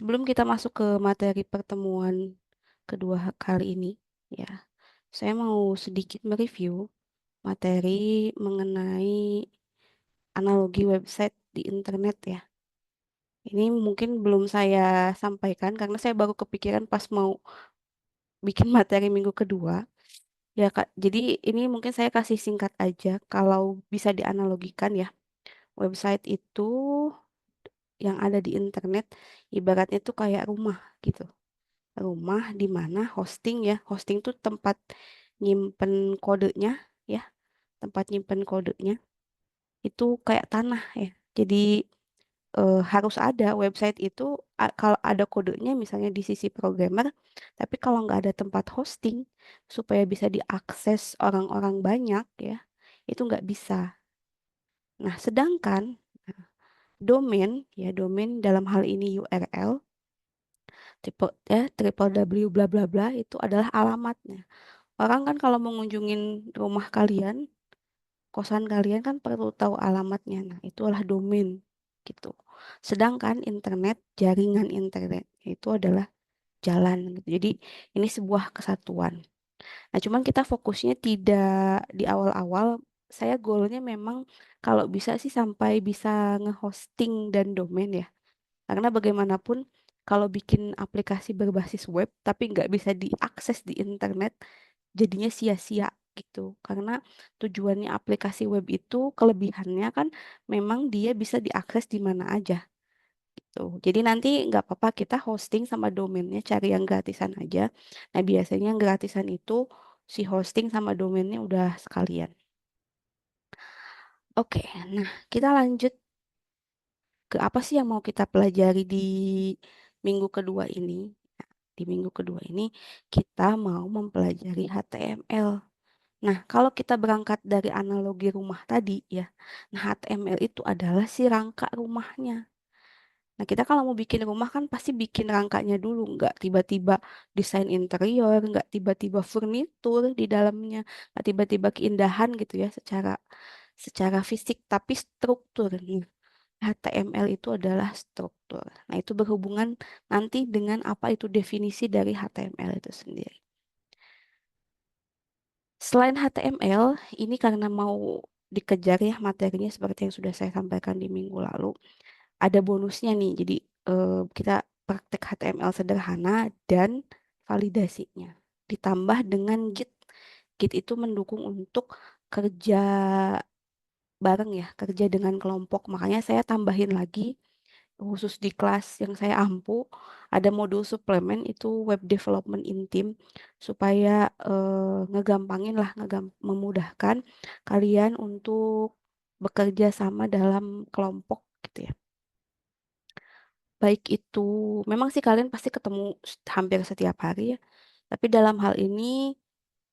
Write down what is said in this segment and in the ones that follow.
Sebelum kita masuk ke materi pertemuan kedua kali ini, ya, saya mau sedikit mereview materi mengenai analogi website di internet ya. Ini mungkin belum saya sampaikan karena saya baru kepikiran pas mau bikin materi minggu kedua. Ya, Kak. Jadi ini mungkin saya kasih singkat aja kalau bisa dianalogikan ya. Website itu yang ada di internet ibaratnya tuh kayak rumah gitu. Rumah di mana hosting ya. Hosting tuh tempat nyimpen kodenya ya, tempat nyimpen kodenya itu kayak tanah ya. Jadi harus ada website itu kalau ada kodenya misalnya di sisi programmer, tapi kalau nggak ada tempat hosting supaya bisa diakses orang-orang banyak ya, itu nggak bisa. Nah, sedangkan domain ya, domain dalam hal ini URL triple W bla bla bla itu adalah alamatnya. Orang kan kalau mengunjungin rumah kalian, kosan kalian kan perlu tahu alamatnya. Nah, itulah domain gitu. Sedangkan internet, jaringan internet itu adalah jalan gitu. Jadi ini sebuah kesatuan. Nah, cuman kita fokusnya tidak di awal-awal. Saya goalnya memang kalau bisa sih sampai bisa nge-hosting dan domain ya. Karena bagaimanapun kalau bikin aplikasi berbasis web tapi nggak bisa diakses di internet, jadinya sia-sia gitu. Karena tujuannya aplikasi web itu kelebihannya kan memang dia bisa diakses di mana aja gitu. Jadi nanti nggak apa-apa kita hosting sama domainnya cari yang gratisan aja. Nah biasanya yang gratisan itu si hosting sama domainnya udah sekalian. Oke, nah kita lanjut ke apa sih yang mau kita pelajari di minggu kedua ini. Nah, di minggu kedua ini kita mau mempelajari HTML. Nah, kalau kita berangkat dari analogi rumah tadi ya, nah HTML itu adalah si rangka rumahnya. Nah, kita kalau mau bikin rumah kan pasti bikin rangkanya dulu, nggak tiba-tiba desain interior, nggak tiba-tiba furnitur di dalamnya, nggak tiba-tiba keindahan gitu ya secara secara fisik, tapi struktur. Nah, HTML itu adalah struktur. Nah, itu berhubungan nanti dengan apa itu definisi dari HTML itu sendiri. Selain HTML, ini karena mau dikejar ya materinya seperti yang sudah saya sampaikan di minggu lalu, ada bonusnya nih. Jadi kita praktek HTML sederhana dan validasinya. Ditambah dengan Git. Git itu mendukung untuk kerja bareng ya, kerja dengan kelompok. Makanya saya tambahin lagi khusus di kelas yang saya ampu ada modul suplemen itu web development in team supaya ngegampangin lah memudahkan kalian untuk bekerja sama dalam kelompok gitu ya. Baik itu memang sih kalian pasti ketemu hampir setiap hari ya. Tapi dalam hal ini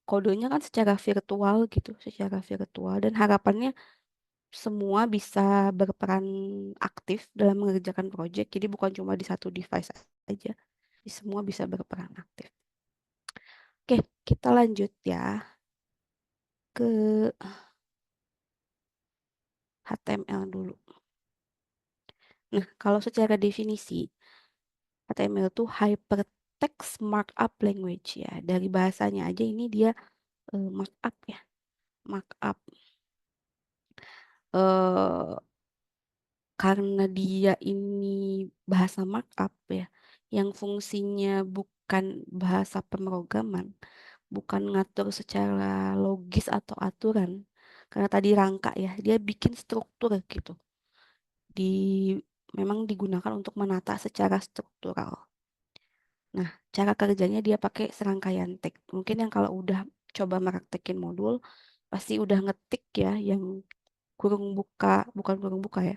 kodenya kan secara virtual gitu, secara virtual dan harapannya semua bisa berperan aktif dalam mengerjakan proyek. Jadi bukan cuma di satu device aja, semua bisa berperan aktif. Oke, kita lanjut ya ke HTML dulu. Nah, kalau secara definisi, HTML itu Hypertext Markup Language ya. Dari bahasanya aja ini dia markup ya, markup. eh karena dia ini bahasa markup ya, yang fungsinya bukan bahasa pemrograman, bukan ngatur secara logis atau aturan. Karena tadi rangka ya, dia bikin struktur gitu. Di memang digunakan untuk menata secara struktural. Nah, cara kerjanya dia pakai serangkaian tag. Mungkin yang kalau udah coba meraktekin modul, pasti udah ngetik ya yang kurung buka, bukan kurung buka ya,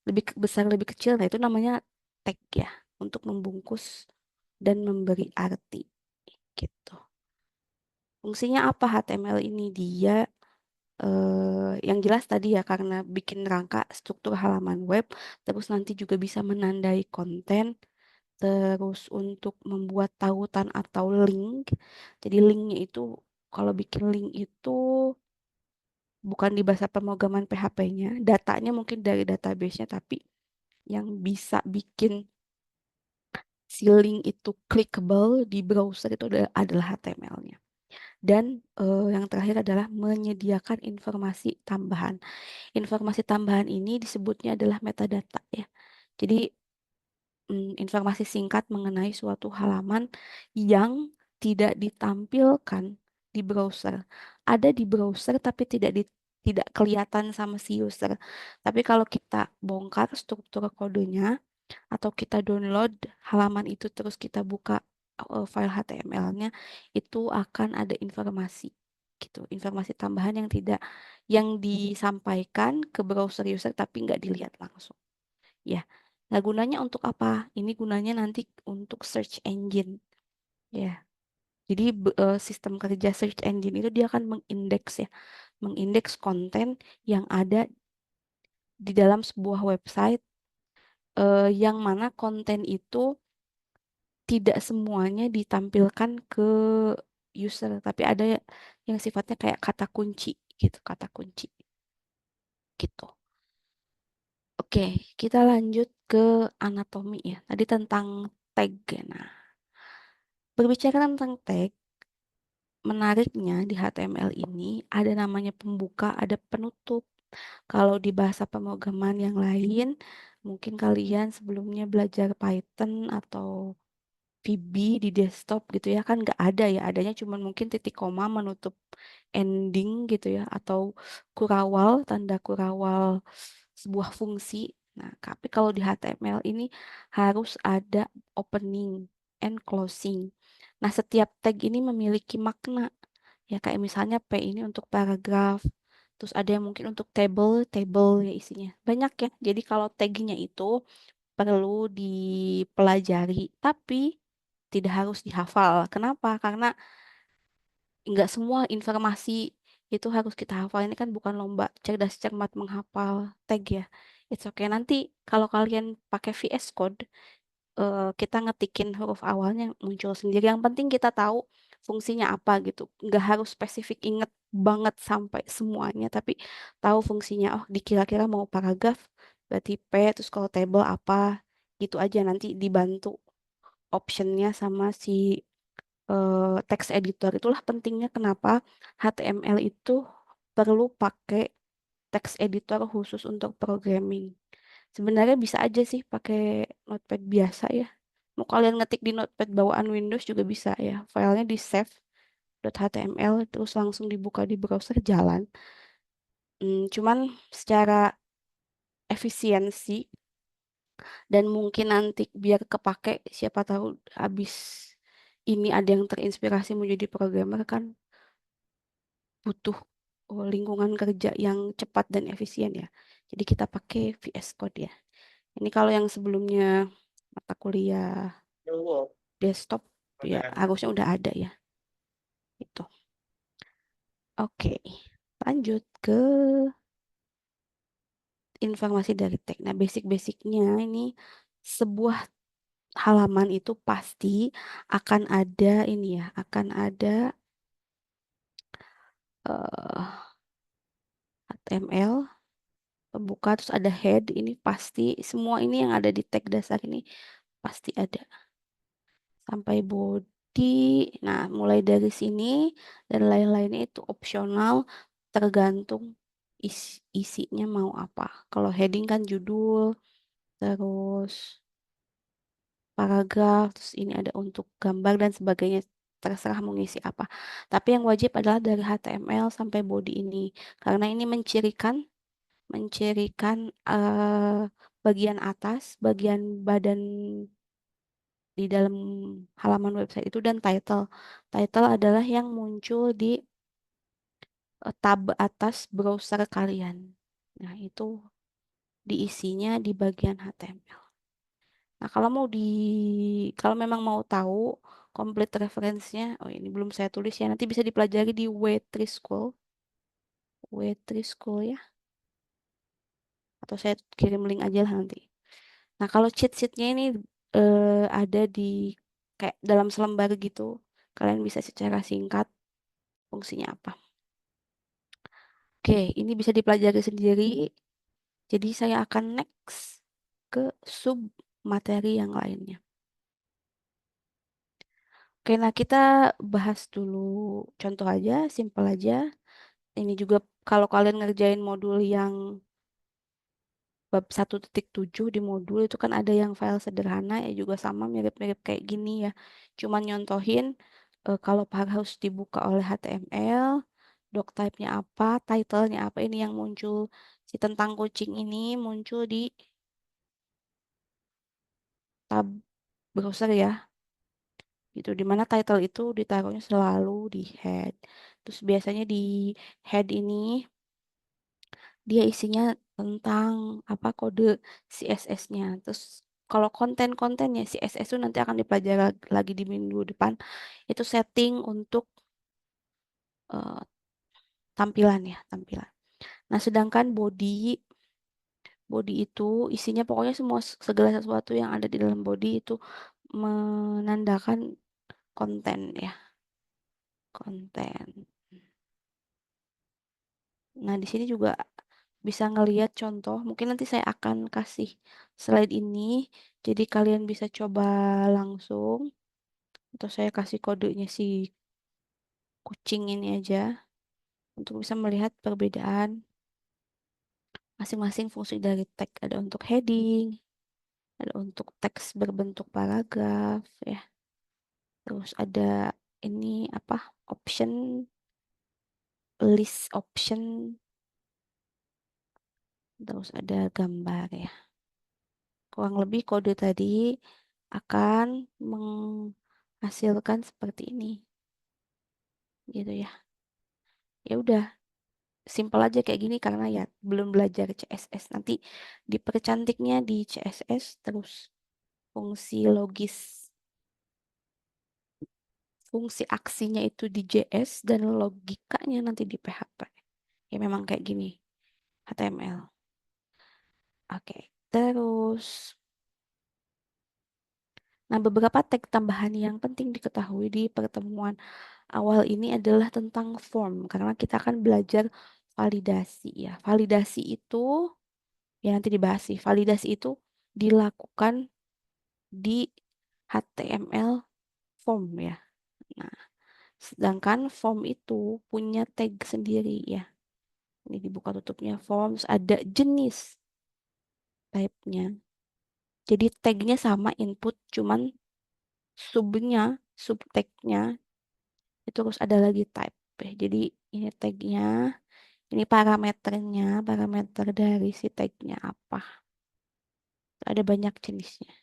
lebih besar lebih kecil. Nah, itu namanya tag ya, untuk membungkus dan memberi arti gitu. Fungsinya apa HTML ini? Dia yang jelas tadi ya karena bikin rangka struktur halaman web, terus nanti juga bisa menandai konten, terus untuk membuat tautan atau link. Jadi linknya itu kalau bikin link itu bukan di bahasa pemrograman PHP-nya, datanya mungkin dari database-nya, tapi yang bisa bikin si link itu clickable di browser itu adalah HTML-nya. Dan yang terakhir adalah menyediakan informasi tambahan. Informasi tambahan ini disebutnya adalah metadata ya. Jadi informasi singkat mengenai suatu halaman yang tidak ditampilkan di browser. Ada di browser tapi tidak kelihatan sama si user. Tapi kalau kita bongkar struktur kodenya atau kita download halaman itu terus kita buka file HTML-nya, itu akan ada informasi gitu, informasi tambahan yang disampaikan ke browser user tapi nggak dilihat langsung. Ya, nah gunanya untuk apa? Ini gunanya nanti untuk search engine. Ya, jadi sistem kerja search engine itu dia akan mengindeks ya, mengindeks konten yang ada di dalam sebuah website yang mana konten itu tidak semuanya ditampilkan ke user, tapi ada yang sifatnya kayak kata kunci gitu, kata kunci gitu. Oke, kita lanjut ke anatomi ya. Tadi tentang tag ya. Nah, berbicara tentang tag, menariknya di HTML ini ada namanya pembuka, ada penutup. Kalau di bahasa pemrograman yang lain, mungkin kalian sebelumnya belajar Python atau VB di desktop gitu ya kan nggak ada ya, adanya cuma mungkin titik koma menutup ending gitu ya, atau kurawal, tanda kurawal sebuah fungsi. Nah, tapi kalau di HTML ini harus ada opening and closing. Nah, setiap tag ini memiliki makna. Ya, kayak misalnya P ini untuk paragraf, terus ada yang mungkin untuk table ya isinya. Banyak ya. Jadi kalau tagnya itu perlu dipelajari, tapi tidak harus dihafal. Kenapa? Karena nggak semua informasi itu harus kita hafal. Ini kan bukan lomba cerdas cermat menghafal tag ya. It's okay. Nanti kalau kalian pakai VS Code, kita ngetikin huruf awalnya muncul sendiri. Yang penting kita tahu fungsinya apa gitu. Nggak harus spesifik inget banget sampai semuanya, tapi tahu fungsinya. Oh, dikira-kira mau paragraf, berarti P, terus kalau table apa, gitu aja. Nanti dibantu optionnya sama si text editor. Itulah pentingnya kenapa HTML itu perlu pakai text editor khusus untuk programming. Sebenarnya bisa aja sih pakai notepad biasa ya. Mau kalian ngetik di notepad bawaan Windows juga bisa ya. Filenya di save .html terus langsung dibuka di browser jalan. Cuman secara efisiensi dan mungkin nanti biar kepake siapa tahu habis ini ada yang terinspirasi mau jadi programmer kan butuh lingkungan kerja yang cepat dan efisien ya. Jadi kita pakai VS Code ya. Ini kalau yang sebelumnya mata kuliah desktop ya harusnya udah ada ya. Itu. Oke, lanjut ke informasi dari tag. Nah, basic-basicnya ini sebuah halaman itu pasti akan ada ini ya, akan ada HTML, pembuka, terus ada head. Ini pasti semua ini yang ada di tag dasar ini pasti ada sampai body. Nah, mulai dari sini dan lain-lainnya itu opsional tergantung isinya mau apa. Kalau heading kan judul, terus paragraf, terus ini ada untuk gambar dan sebagainya. Terserah mau ngisi apa. Tapi yang wajib adalah dari HTML sampai body ini. Karena ini mencirikan bagian atas, bagian badan di dalam halaman website itu dan title. Title adalah yang muncul di tab atas browser kalian. Nah, itu diisinya di bagian HTML. Nah, kalau memang mau tahu complete reference-nya, oh ini belum saya tulis ya, nanti bisa dipelajari di W3 School ya, atau saya kirim link aja lah nanti. Nah, kalau cheat sheet-nya ini ada di kayak dalam selembar gitu. Kalian bisa secara singkat fungsinya apa. Oke, ini bisa dipelajari sendiri. Jadi saya akan next ke sub materi yang lainnya. Oke, nah kita bahas dulu contoh aja, simpel aja. Ini juga kalau kalian ngerjain modul yang bab 1.7 di modul itu kan ada yang file sederhana ya juga sama mirip-mirip kayak gini ya. Cuman nyontohin kalau harus dibuka oleh HTML, doc type-nya apa, title-nya apa, ini yang muncul si tentang kucing ini muncul di tab browser ya. Gitu, dimana title itu ditaruhnya selalu di head. Terus biasanya di head ini dia isinya tentang apa kode CSS-nya. Terus kalau konten-kontennya CSS itu nanti akan dipelajari lagi di minggu depan. Itu setting untuk eh, tampilan ya, tampilan. Nah, sedangkan body itu isinya pokoknya semua segala sesuatu yang ada di dalam body itu menandakan konten ya, konten. Nah, di sini juga bisa ngelihat contoh. Mungkin nanti saya akan kasih slide ini, jadi kalian bisa coba langsung. Atau saya kasih kodenya si kucing ini aja untuk bisa melihat perbedaan masing-masing fungsi dari tag. Ada untuk heading, ada untuk teks berbentuk paragraf, ya. Terus ada ini apa? Option, list option, terus ada gambar ya. Kurang lebih kode tadi akan menghasilkan seperti ini, gitu ya. Ya udah, simpel aja kayak gini karena ya belum belajar CSS. Nanti dipercantiknya di CSS, terus fungsi logis, fungsi aksinya itu di JS dan logikanya nanti di PHP. Ya memang kayak gini HTML. Oke, terus nah beberapa tag tambahan yang penting diketahui di pertemuan awal ini adalah tentang form karena kita akan belajar validasi ya. Validasi itu ya nanti dibahas sih. Validasi itu dilakukan di HTML form ya. Nah, sedangkan form itu punya tag sendiri ya. Ini dibuka tutupnya forms ada jenis type-nya. Jadi tagnya sama input cuman subnya, subtag-nya itu harus ada lagi type ya. Jadi ini tagnya, ini parameternya, parameter dari si tagnya apa. Ada banyak jenisnya.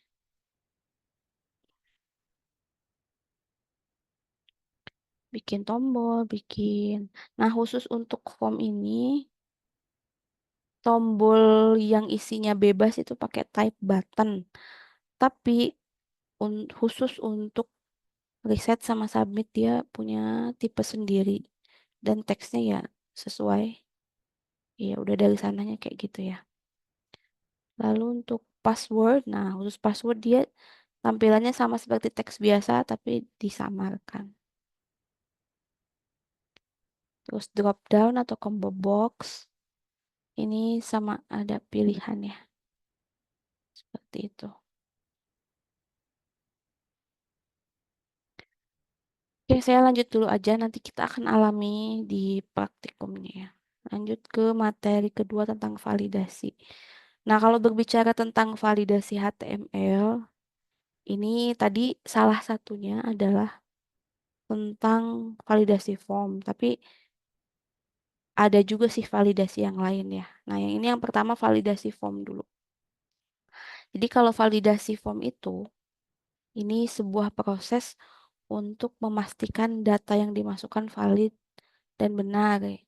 Bikin tombol, bikin. Nah, khusus untuk form ini, tombol yang isinya bebas itu pakai type button. Tapi khusus untuk reset sama submit dia punya tipe sendiri. Dan teksnya ya sesuai. Ya udah dari sananya kayak gitu ya. Lalu untuk password, nah khusus password dia tampilannya sama seperti teks biasa tapi disamarkan. Terus drop down atau combo box, ini sama ada pilihan ya, seperti itu. Oke, saya lanjut dulu aja, nanti kita akan alami di praktikumnya ya. Lanjut ke materi kedua tentang validasi. Nah, kalau berbicara tentang validasi HTML, ini tadi salah satunya adalah tentang validasi form, tapi ada juga sih validasi yang lain ya. Nah, yang ini yang pertama validasi form dulu. Jadi kalau validasi form itu, ini sebuah proses untuk memastikan data yang dimasukkan valid dan benar ya,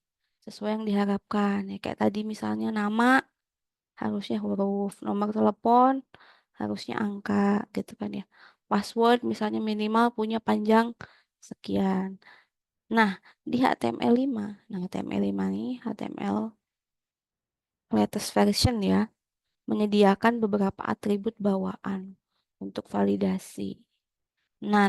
sesuai yang diharapkan. Ya, kayak tadi misalnya nama harusnya huruf, nomor telepon harusnya angka gitu kan ya. Password misalnya minimal punya panjang sekian. Nah, di HTML5, nah HTML5 nih, HTML latest version ya, menyediakan beberapa atribut bawaan untuk validasi. Nah,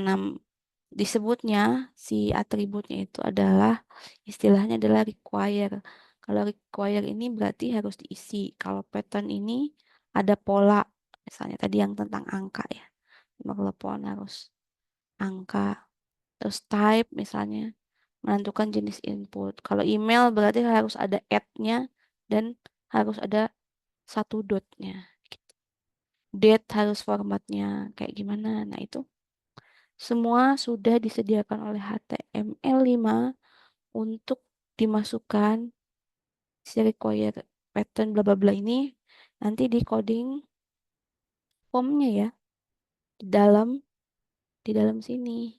disebutnya si atributnya itu adalah istilahnya adalah require. Kalau require ini berarti harus diisi. Kalau pattern ini ada pola, misalnya tadi yang tentang angka ya. Nomor telepon harus angka. Terus type misalnya, menentukan jenis input. Kalau email berarti harus ada at-nya dan harus ada satu dotnya. Gitu. Date harus formatnya kayak gimana. Nah itu semua sudah disediakan oleh HTML5 untuk dimasukkan si required pattern bla bla bla ini nanti di coding formnya ya di dalam di dalam sini.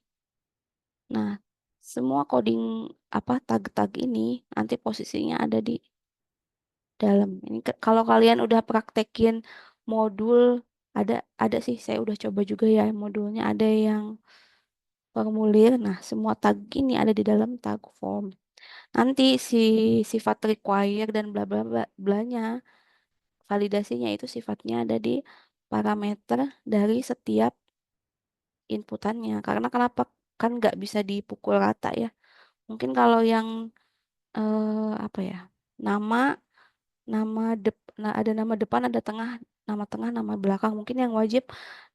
Nah, semua coding apa tag-tag ini nanti posisinya ada di dalam. Ini kalau kalian udah praktekin modul ada sih saya udah coba juga ya modulnya ada yang formulir. Nah, semua tag ini ada di dalam tag form. Nanti si sifat require dan bla bla bla blanya validasinya itu sifatnya ada di parameter dari setiap inputannya. Karena kenapa kan nggak bisa dipukul rata ya. Mungkin kalau yang apa ya nama nama nah, ada nama depan ada tengah nama belakang mungkin yang wajib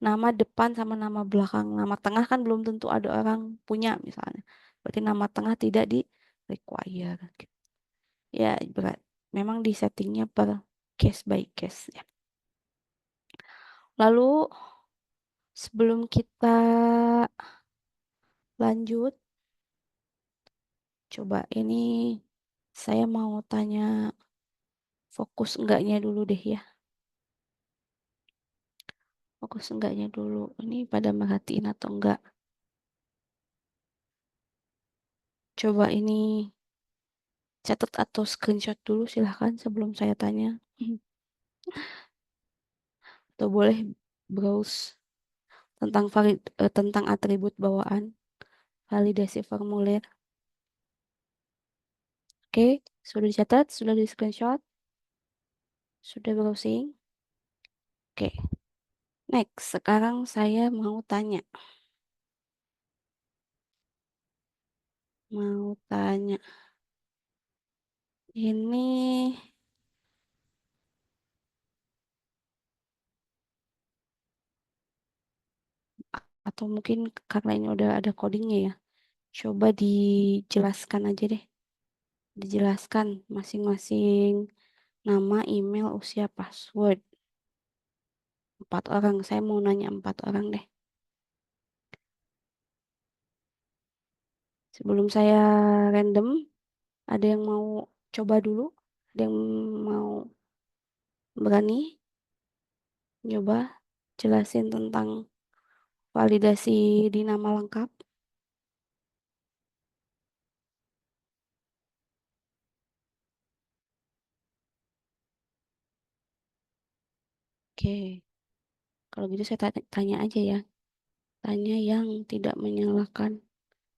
nama depan sama nama belakang nama tengah kan belum tentu ada orang punya misalnya berarti nama tengah tidak di require gitu. Ya berat memang di settingnya per case by case ya. Lalu sebelum kita lanjut coba ini saya mau tanya fokus enggaknya dulu deh ya. Fokus enggaknya dulu. Ini pada merhatiin atau enggak? Coba ini catat atau screenshot dulu silahkan sebelum saya tanya. Atau boleh browse tentang atribut bawaan, validasi formulir. Oke, sudah dicatat, sudah di screenshot, sudah browsing. Oke, next. Sekarang saya mau tanya. Mau tanya. Ini atau mungkin karena ini udah ada codingnya ya. Coba dijelaskan aja deh. Dijelaskan masing-masing nama, email, usia, password. 4 orang. Saya mau nanya 4 orang deh. Sebelum saya random, ada yang mau coba dulu? Ada yang mau berani coba jelasin tentang validasi di nama lengkap? Oke, kalau gitu saya tanya aja ya. Tanya yang tidak menyalakan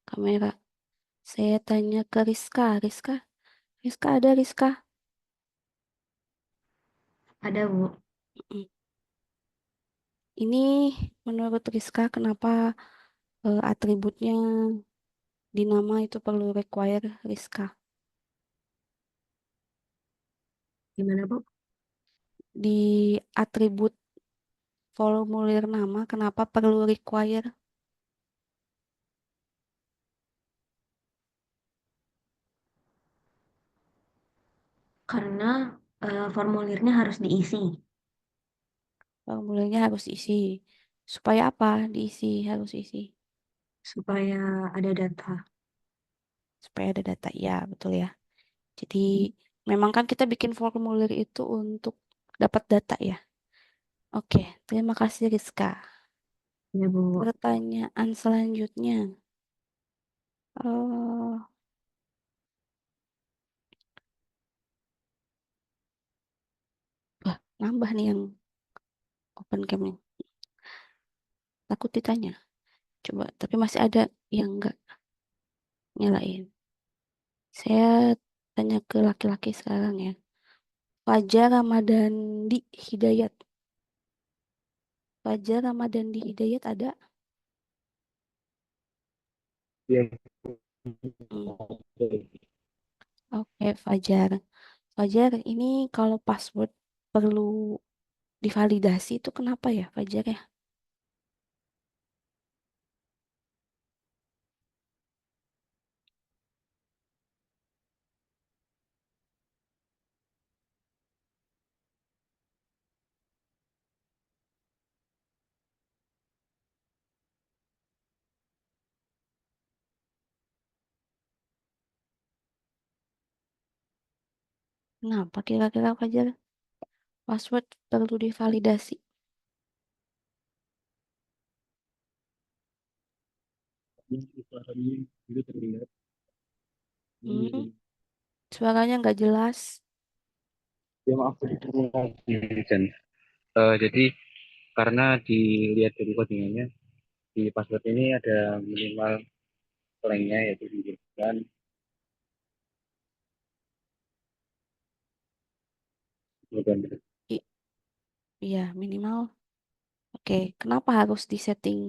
kamera. Saya tanya ke Rizka. Rizka ada Rizka? Ada, Bu. Mm. Ini menurut Rizka kenapa atributnya di nama itu perlu require Rizka? Gimana, Bu? Di atribut formulir nama kenapa perlu require? Karena formulirnya harus diisi Formulirnya harus isi. Supaya apa diisi harus isi? supaya ada data. Supaya ada data. Ya, betul ya. Jadi memang kan kita bikin formulir itu untuk dapat data ya. Oke, terima kasih Rizka. Ya, Bu. Pertanyaan selanjutnya. Oh, wah, nambah nih yang open cam nih. Takut ditanya. Coba, tapi masih ada yang enggak nyalain. Saya tanya ke laki-laki sekarang ya. Fajar Ramadhandi Hidayat. Fajar Ramadhandi Hidayat ada? Ya. Hmm, Oke, Fajar. Fajar, ini kalau password perlu divalidasi itu kenapa ya, Fajar ya? Kenapa kira-kira Fajar password perlu divalidasi? Ini suaranya itu terlihat. Hmm, Ini, suaranya nggak jelas. ya maaf, ini lagi. Dan, jadi karena dilihat dari codingannya di password ini ada minimal lengthnya yaitu 9, kemudian I- Iya, minimal. Oke, kenapa harus disetting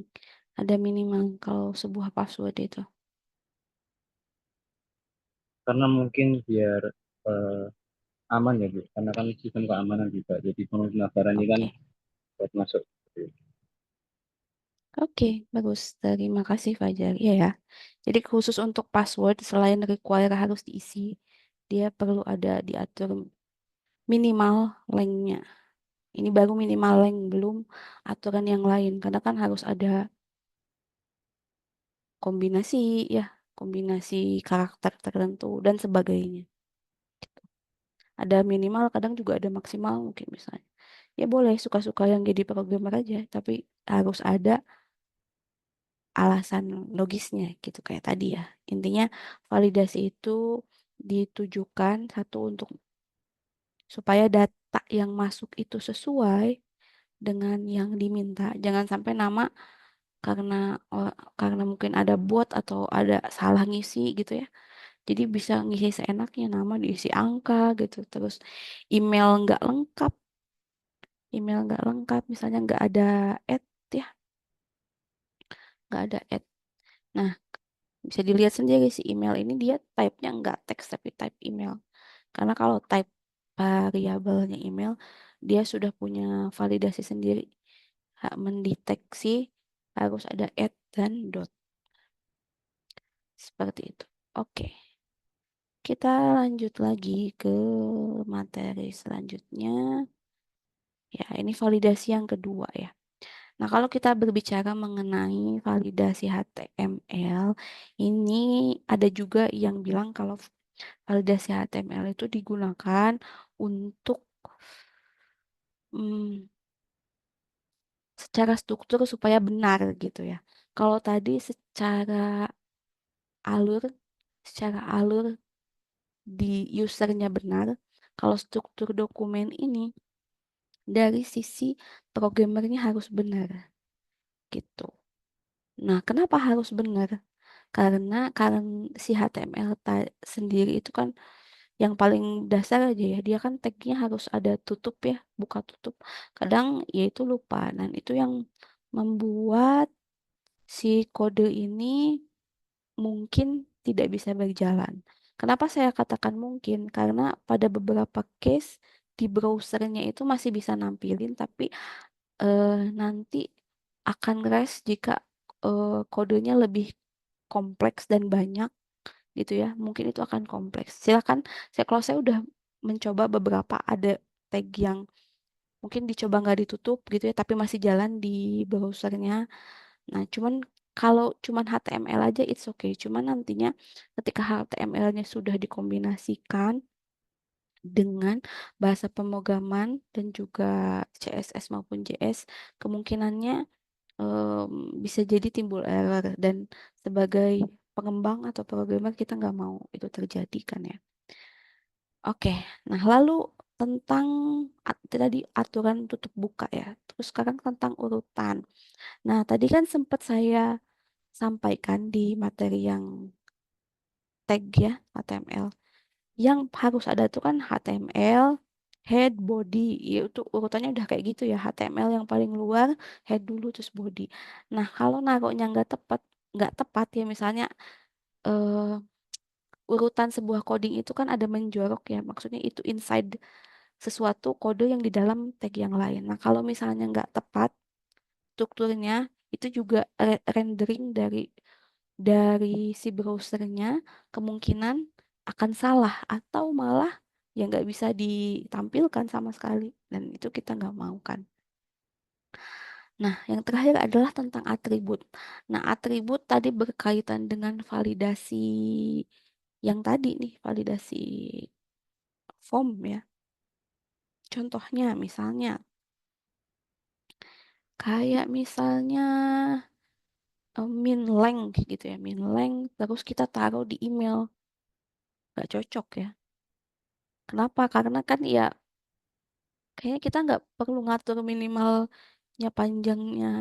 ada minimal kalau sebuah password itu? karena mungkin biar eh, aman ya Bu, karena kan sistem keamanan juga. Jadi pendaftaran ini kan Oke, buat masuk. oke, bagus. Terima kasih Fajar. Iya ya. Jadi khusus untuk password selain require harus diisi, dia perlu ada diatur minimal lengthnya. Ini baru minimal length, belum aturan yang lain. Karena kan harus ada kombinasi ya, kombinasi karakter tertentu dan sebagainya. Ada minimal, kadang juga ada maksimal mungkin misalnya. Ya boleh suka-suka yang jadi programmer aja, tapi harus ada alasan logisnya gitu kayak tadi ya. Intinya validasi itu ditujukan satu untuk supaya data yang masuk itu sesuai dengan yang diminta. Jangan sampai nama karena karena mungkin ada bot atau ada salah ngisi gitu ya. Jadi bisa ngisi seenaknya nama diisi angka gitu. Terus email nggak lengkap, misalnya nggak ada add ya, nggak ada add. Nah, bisa dilihat sendiri si email ini dia type-nya nggak teks tapi type email. Karena kalau type variabelnya email, dia sudah punya validasi sendiri. Hak mendeteksi harus ada add dan dot. Seperti itu. Oke, kita lanjut lagi ke materi selanjutnya. Ya, ini validasi yang kedua ya. Nah, kalau kita berbicara mengenai validasi HTML, ini ada juga yang bilang kalau validasi HTML itu digunakan untuk hmm, secara struktur supaya benar gitu ya. Kalau tadi alur, secara alur di usernya benar, kalau struktur dokumen ini dari sisi programmernya harus benar gitu. Nah, kenapa harus benar? Karena si HTML sendiri itu kan yang paling dasar aja ya, dia kan tagnya harus ada tutup ya, buka tutup. Kadang ya itu lupa, dan itu yang membuat si kode ini mungkin tidak bisa berjalan. Kenapa saya katakan mungkin? Karena pada beberapa case di browsernya itu masih bisa nampilin, tapi eh, nanti akan crash jika kodenya lebih kompleks dan banyak gitu ya. Mungkin itu akan kompleks. Silakan, kalau saya udah mencoba beberapa ada tag yang mungkin dicoba nggak ditutup gitu ya, tapi masih jalan di browsernya. Nah, cuman kalau cuman HTML aja it's okay. Cuman nantinya ketika HTML-nya sudah dikombinasikan dengan bahasa pemrograman dan juga CSS maupun JS, kemungkinannya bisa jadi timbul error dan sebagai pengembang atau programmer kita nggak mau itu terjadi kan ya. Oke, nah lalu tentang tadi aturan tutup buka ya. Terus sekarang tentang urutan. Nah, tadi kan sempat saya sampaikan di materi yang tag ya, HTML. Yang harus ada tuh kan HTML, head, body. Ya, itu urutannya udah kayak gitu ya. HTML yang paling luar, head dulu terus body. Nah, kalau naruhnya nggak tepat ya, misalnya eh, urutan sebuah coding itu kan ada menjorok ya. Maksudnya itu inside sesuatu kode yang di dalam tag yang lain. Nah, kalau misalnya nggak tepat strukturnya, itu juga rendering dari si browsernya kemungkinan akan salah atau malah ya nggak bisa ditampilkan sama sekali. Dan itu kita nggak mau kan. Nah, yang terakhir adalah tentang atribut. Nah, atribut tadi berkaitan dengan validasi yang tadi nih, validasi form ya. Contohnya misalnya kayak misalnya min length gitu ya, min length terus kita taruh di email, nggak cocok ya. Kenapa? Karena kan ya kayaknya kita nggak perlu ngatur minimalnya panjangnya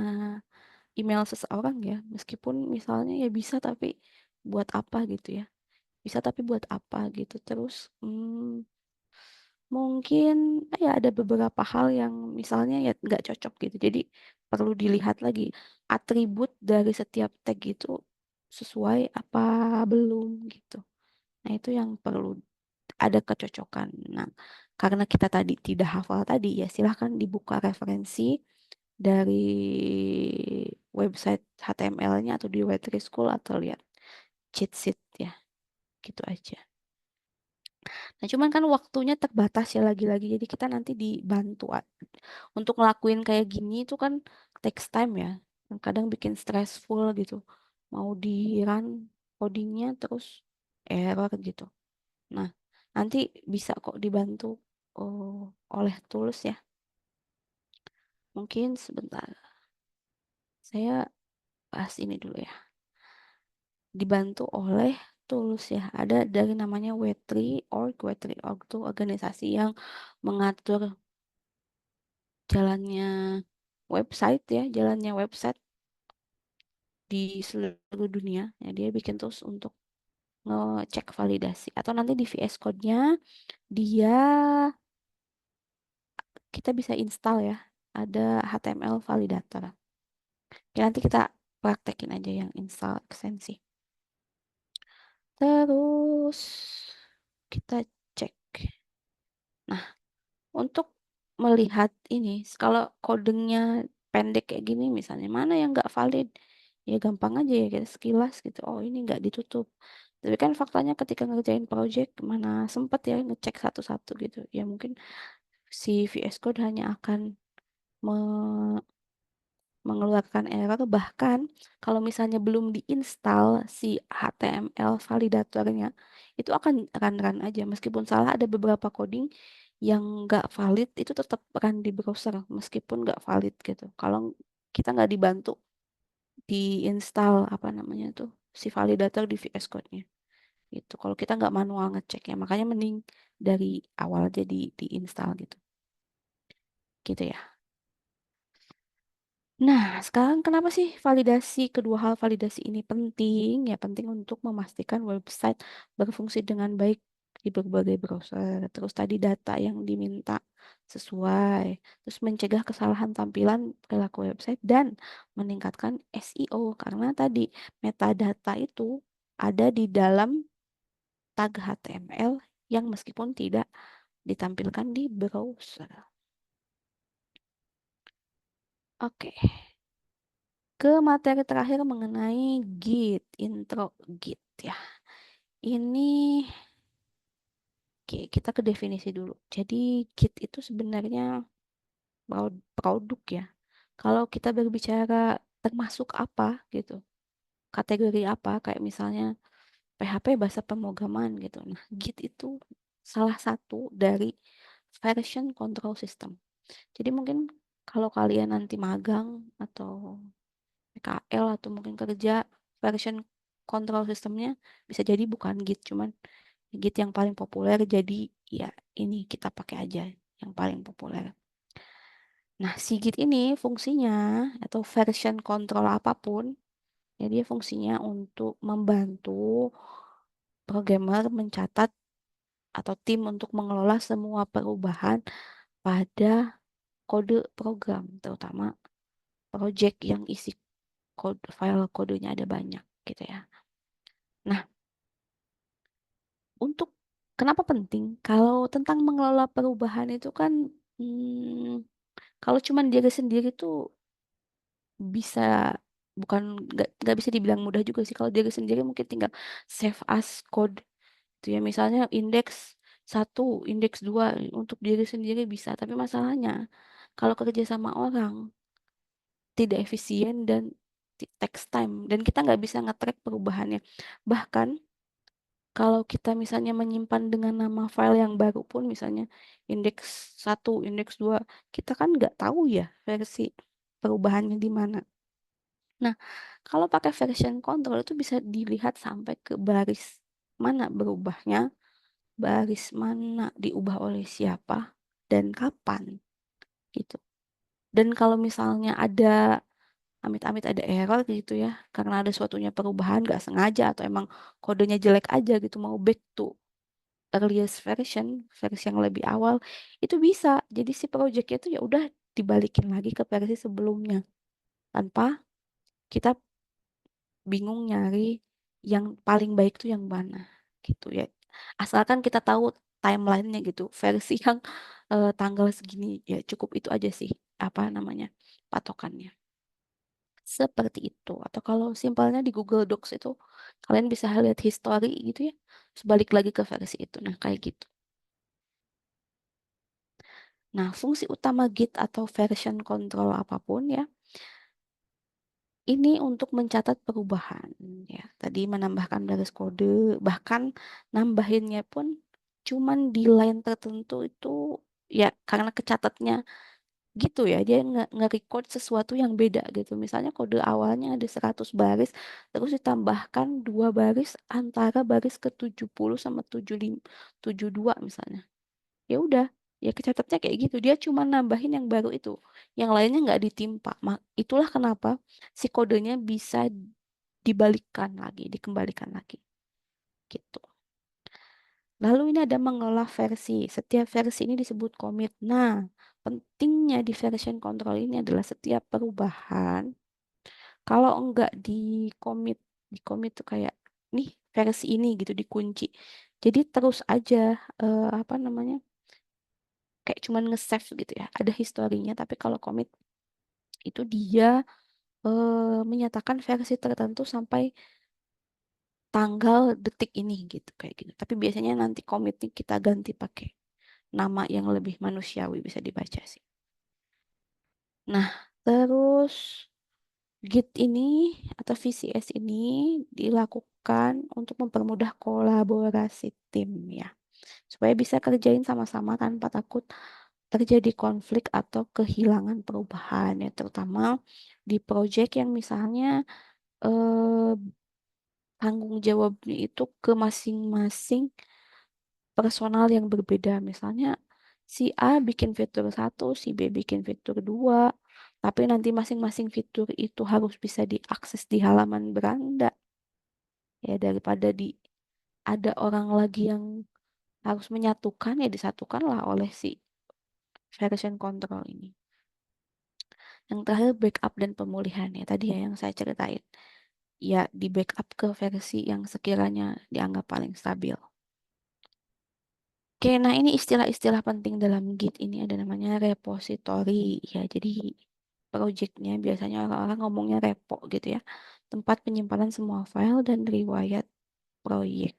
email seseorang ya, meskipun misalnya ya bisa tapi buat apa gitu ya, bisa tapi buat apa gitu. Terus mungkin ya ada beberapa hal yang misalnya ya nggak cocok gitu, jadi perlu dilihat lagi atribut dari setiap tag itu sesuai apa belum gitu. Nah itu yang perlu ada kecocokan. Nah karena kita tadi tidak hafal tadi ya silahkan dibuka referensi dari website HTML-nya atau di Web3 School atau lihat cheat sheet ya, gitu aja. Nah, cuman kan waktunya terbatas ya lagi-lagi. Jadi kita nanti dibantu untuk ngelakuin kayak gini itu kan takes time ya. Dan kadang bikin stressful gitu. Mau di run codingnya terus error gitu. Nah, nanti bisa kok dibantu oh, oleh tools ya. Mungkin sebentar. Saya bahas ini dulu ya. Dibantu oleh tools ya. Ada dari namanya W3Org. W3Org itu organisasi yang mengatur jalannya website ya, jalannya website di seluruh dunia. Ya, dia bikin tools untuk ngecek validasi. Atau nanti di VS Code-nya dia kita bisa install ya. Ada HTML validator. Ya, nanti kita praktekin aja yang install ekstensi. Terus kita cek. Nah, untuk melihat ini, kalau codingnya pendek kayak gini, misalnya mana yang nggak valid, ya gampang aja ya kita sekilas gitu. Oh ini nggak ditutup. Tapi kan faktanya ketika ngerjain project mana sempet ya ngecek satu-satu gitu. Ya mungkin si VS Code hanya akan me- mengeluarkan error. Bahkan kalau misalnya belum diinstal si HTML validatornya, itu akan run-run aja. Meskipun salah ada beberapa coding yang nggak valid, itu tetap run di browser meskipun nggak valid gitu. Kalau kita nggak dibantu diinstal apa namanya tuh si validator di VS Code-nya gitu. Kalau kita nggak manual ngecek ya, makanya mending dari awal aja diinstal gitu. Gitu ya. Nah, sekarang kenapa sih validasi, kedua hal validasi ini penting? Ya, penting untuk memastikan website berfungsi dengan baik di berbagai browser. Terus tadi data yang diminta sesuai. Terus mencegah kesalahan tampilan perilaku website dan meningkatkan SEO. Karena tadi metadata itu ada di dalam tag HTML yang meskipun tidak ditampilkan di browser. Oke. Ke materi terakhir mengenai Git, intro Git ya. Ini oke, kita ke definisi dulu. Jadi Git itu sebenarnya produk ya. Kalau kita berbicara termasuk apa gitu, kategori apa, kayak misalnya PHP bahasa pemrograman gitu. Nah, Git itu salah satu dari version control system. Jadi mungkin kalau kalian nanti magang atau PKL atau mungkin kerja, version control sistemnya bisa jadi bukan Git, cuman Git yang paling populer, jadi ya ini kita pakai aja yang paling populer. Nah, si Git ini fungsinya atau version control apapun, ya dia fungsinya untuk membantu programmer mencatat atau tim untuk mengelola semua perubahan pada kode program, terutama project yang isi kode file kodenya ada banyak gitu ya. Nah, untuk kenapa penting? Kalau tentang mengelola perubahan itu kan, kalau cuman diri sendiri tuh bisa bukan nggak bisa dibilang mudah juga sih. Kalau diri sendiri mungkin tinggal save as code itu ya, misalnya indeks satu, indeks dua untuk diri sendiri bisa. Tapi masalahnya kalau kerja sama orang tidak efisien dan takes time dan kita nggak bisa nge-track perubahannya. Bahkan Kalau kita misalnya menyimpan dengan nama file yang baru pun, misalnya indeks 1, indeks 2, kita kan nggak tahu ya versi perubahannya di mana. Nah, kalau pakai version control itu bisa dilihat sampai ke baris mana berubahnya, baris mana diubah oleh siapa, dan kapan gitu. Dan kalau misalnya ada amit-amit ada error gitu ya, karena ada suatunya perubahan gak sengaja atau emang kodenya jelek aja gitu, mau back to earliest version, versi yang lebih awal, itu bisa. Jadi si projectnya itu ya udah dibalikin lagi ke versi sebelumnya tanpa kita bingung nyari yang paling baik tuh yang mana gitu ya. Asalkan kita tahu timelinenya gitu, versi yang tanggal segini ya cukup itu aja sih apa namanya patokannya. Seperti itu. Atau kalau simpelnya di Google Docs itu kalian bisa lihat history gitu ya. Sebalik lagi ke versi itu. Nah, kayak gitu. Nah, fungsi utama Git atau version control apapun ya, ini untuk mencatat perubahan ya. Tadi menambahkan garis kode, bahkan nambahinnya pun cuman di line tertentu itu ya karena kecatatnya gitu ya, dia nge-record sesuatu yang beda gitu. Misalnya kode awalnya ada 100 baris, terus ditambahkan 2 baris antara baris ke 70 sama 72 misalnya. Ya udah, ya kecatatnya kayak gitu. Dia cuma nambahin yang baru itu. Yang lainnya nggak ditimpa. Itulah kenapa si kodenya bisa dibalikkan lagi, dikembalikan lagi gitu. Lalu ini ada mengolah versi. Setiap versi ini disebut commit. Nah, pentingnya di version control ini adalah setiap perubahan, kalau enggak di commit tuh kayak nih versi ini gitu dikunci. Jadi terus aja apa namanya? Kayak cuman nge-save gitu ya. Ada historinya, tapi kalau commit itu dia menyatakan versi tertentu sampai tanggal detik ini gitu kayak gitu. Tapi biasanya nanti commitnya kita ganti pakai nama yang lebih manusiawi bisa dibaca sih. Nah, terus Git ini atau VCS ini dilakukan untuk mempermudah kolaborasi tim ya, supaya bisa kerjain sama-sama tanpa takut terjadi konflik atau kehilangan perubahan ya, terutama di project yang misalnya eh, tanggung jawabnya itu ke masing-masing personal yang berbeda. Misalnya si A bikin fitur satu, si B bikin fitur dua, tapi nanti masing-masing fitur itu harus bisa diakses di halaman beranda. Ya daripada ada orang lagi yang harus menyatukan, ya disatukanlah oleh si version control ini. Yang terakhir backup dan pemulihan ya tadi ya yang saya ceritain. Ya di backup ke versi yang sekiranya dianggap paling stabil. Oke, nah ini istilah-istilah penting dalam Git ini ada namanya repository ya. Jadi projectnya biasanya orang-orang ngomongnya repo gitu ya. Tempat penyimpanan semua file dan riwayat proyek.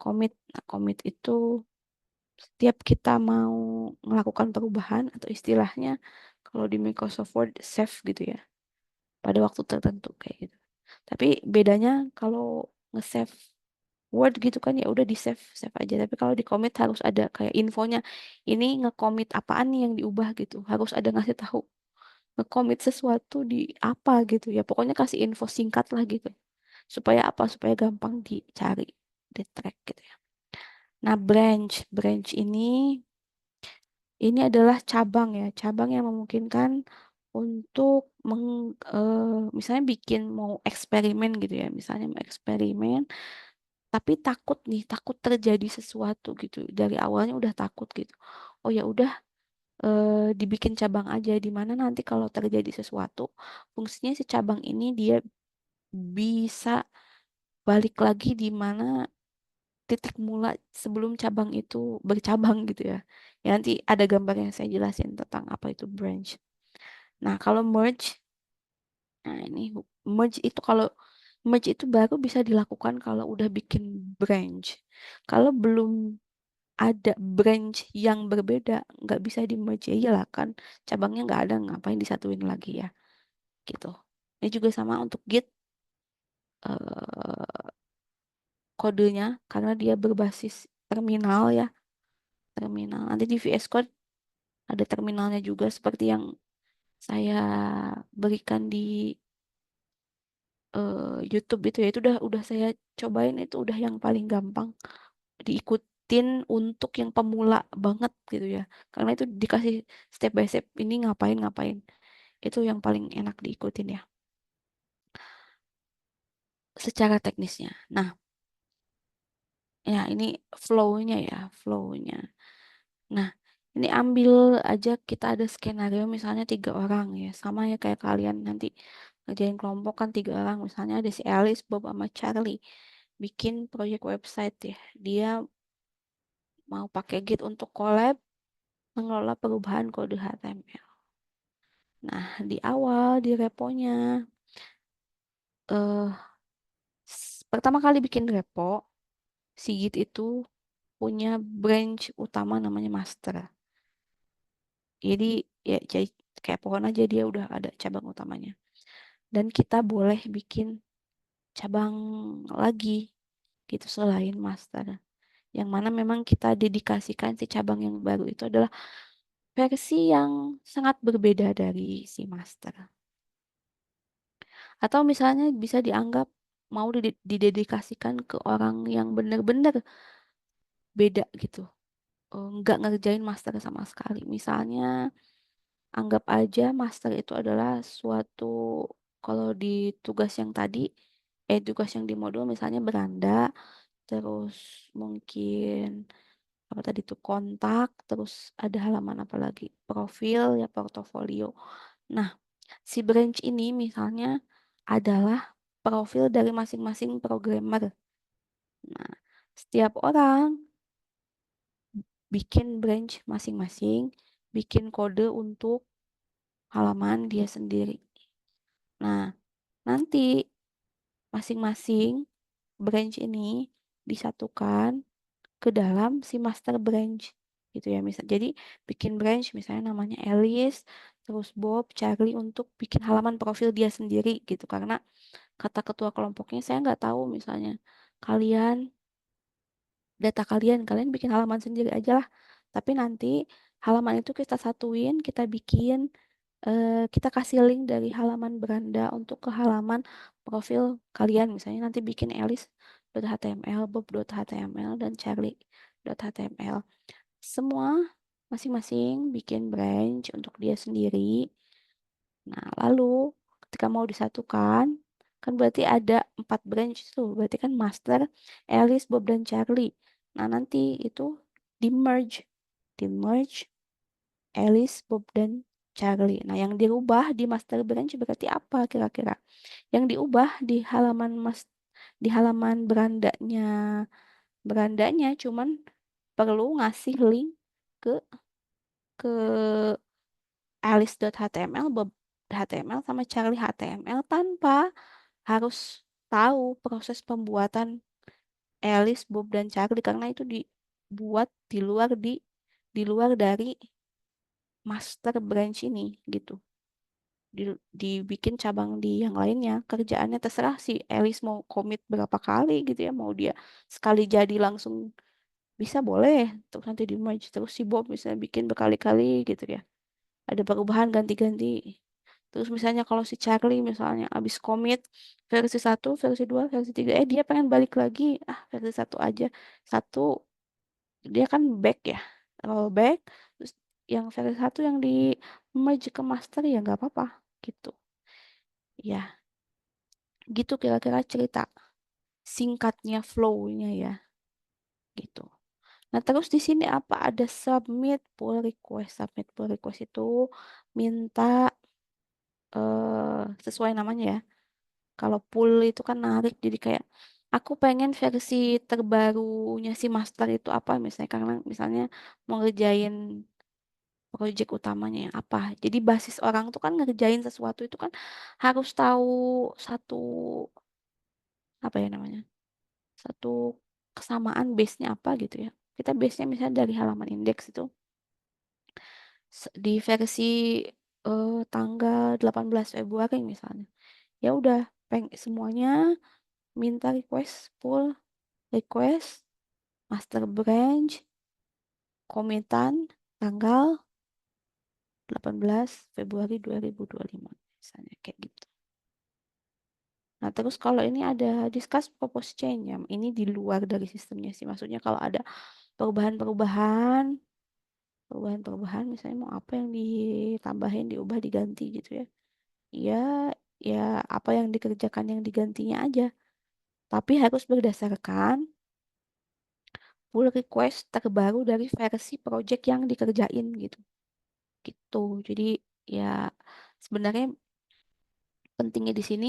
Commit itu setiap kita mau melakukan perubahan atau istilahnya kalau di Microsoft Word save gitu ya. Pada waktu tertentu kayak gitu. Tapi bedanya kalau nge-save Word gitu kan ya udah di save save aja. Tapi kalau di commit harus ada kayak infonya. Ini nge-commit apaan nih yang diubah gitu. Harus ada ngasih tahu. Nge-commit sesuatu di apa gitu ya. Pokoknya kasih info singkat lah gitu. Supaya apa? Supaya gampang dicari, di track gitu ya. Nah, branch ini adalah cabang ya, cabang yang memungkinkan untuk misalnya bikin mau eksperimen gitu ya, misalnya mau eksperimen tapi takut nih, takut terjadi sesuatu gitu. Dari awalnya udah takut gitu. Oh ya udah dibikin cabang aja di mana nanti kalau terjadi sesuatu, fungsinya si cabang ini dia bisa balik lagi di mana titik mula sebelum cabang itu bercabang gitu ya. Ya nanti ada gambar yang saya jelasin tentang apa itu branch. Nah, kalau merge, nah ini merge itu baru bisa dilakukan kalau udah bikin branch. Kalau belum ada branch yang berbeda, nggak bisa di merge ya iyalah kan cabangnya nggak ada, ngapain disatuin lagi ya gitu. Ini juga sama untuk Git, eh, kodenya karena dia berbasis terminal ya, terminal. Nanti di VS Code ada terminalnya juga seperti yang saya berikan di YouTube itu ya. Itu udah saya cobain, itu udah yang paling gampang diikutin untuk yang pemula banget gitu ya. Karena itu dikasih step by step ini ngapain ngapain. Itu yang paling enak diikutin ya secara teknisnya. Nah, ya ini flow-nya ya, flow-nya. Nah, ini ambil aja kita ada skenario misalnya 3 orang ya, sama ya kayak kalian nanti ngerjain kelompok kan 3 orang, misalnya ada si Alice, Bob, sama Charlie bikin proyek website ya. Dia mau pakai Git untuk collab mengelola perubahan kode HTML. Nah, di awal di reponya eh pertama kali bikin repo, si Git itu punya branch utama namanya master. Jadi ya jadi kayak pohon aja dia udah ada cabang utamanya. Dan kita boleh bikin cabang lagi gitu selain master. Yang mana memang kita dedikasikan si cabang yang baru itu adalah versi yang sangat berbeda dari si master. Atau misalnya bisa dianggap mau didedikasikan ke orang yang benar-benar beda gitu. Nggak ngerjain master sama sekali. Misalnya anggap aja master itu adalah suatu, kalau di tugas yang tadi, tugas yang di modul misalnya beranda, terus mungkin apa tadi tuh kontak, terus ada halaman apa lagi? Profil ya, portofolio. Nah, si branch ini misalnya adalah profil dari masing-masing programmer. Nah, setiap orang bikin branch masing-masing, bikin kode untuk halaman dia sendiri. Nah, nanti masing-masing branch ini disatukan ke dalam si master branch gitu ya. Misal, jadi bikin branch misalnya namanya Alice, terus Bob, Charlie untuk bikin halaman profil dia sendiri gitu. Karena kata ketua kelompoknya saya nggak tahu misalnya kalian data kalian bikin halaman sendiri aja lah. Tapi nanti halaman itu kita satuin, kita bikin, kita kasih link dari halaman beranda untuk ke halaman profil kalian. Misalnya nanti bikin Alice.html, Bob.html, dan Charlie.html. Semua masing-masing bikin branch untuk dia sendiri. Nah, lalu ketika mau disatukan, kan berarti ada 4 branch tuh. Berarti kan master, Alice, Bob, dan Charlie. Nah, nanti itu di merge Alice, Bob, dan Charlie. Nah, yang dirubah di master branch berarti apa kira-kira? Yang diubah di halaman berandanya cuman perlu ngasih link ke ke Alice.html, Bob.html, sama Charlie HTML tanpa harus tahu proses pembuatan Alice, Bob, dan Charlie karena itu dibuat di luar dari master branch ini gitu. Dibikin cabang di yang lainnya. Kerjaannya terserah si Alice mau commit berapa kali gitu ya. Mau dia sekali jadi langsung bisa boleh. Terus nanti di merge. Terus si Bob misalnya bikin berkali-kali gitu ya. Ada perubahan ganti-ganti. Terus misalnya kalau si Charlie misalnya abis commit versi 1, versi 2, versi 3, dia pengen balik lagi, versi 1 aja. Satu, dia kan back ya, rollback. Terus yang versi 1 yang di merge ke master ya nggak apa-apa gitu. Ya, gitu kira-kira cerita singkatnya flow-nya ya, gitu. Nah, terus di sini apa ada submit pull request. Submit pull request itu minta, sesuai namanya ya. Kalau pull itu kan narik, jadi kayak aku pengen versi terbarunya si master itu apa misalnya, karena misalnya mau ngerjain project utamanya yang apa. Jadi basis orang tuh kan ngerjain sesuatu itu kan harus tahu satu, apa ya namanya, satu kesamaan base-nya apa gitu ya. Kita base-nya misalnya dari halaman indeks itu di versi tanggal 18 Februari misalnya. Ya udah, semuanya minta request pull request, master branch, komitan, tanggal 18 Februari 2025 misalnya kayak gitu. Nah, terus kalau ini ada discuss propose change ya, ini di luar dari sistemnya sih. Maksudnya kalau ada perubahan-perubahan, perubahan-perubahan misalnya mau apa yang ditambahin, diubah, diganti gitu ya. Ya, ya apa yang dikerjakan yang digantinya aja. Tapi harus berdasarkan pull request terbaru dari versi project yang dikerjain gitu. Gitu. Jadi ya sebenarnya pentingnya di sini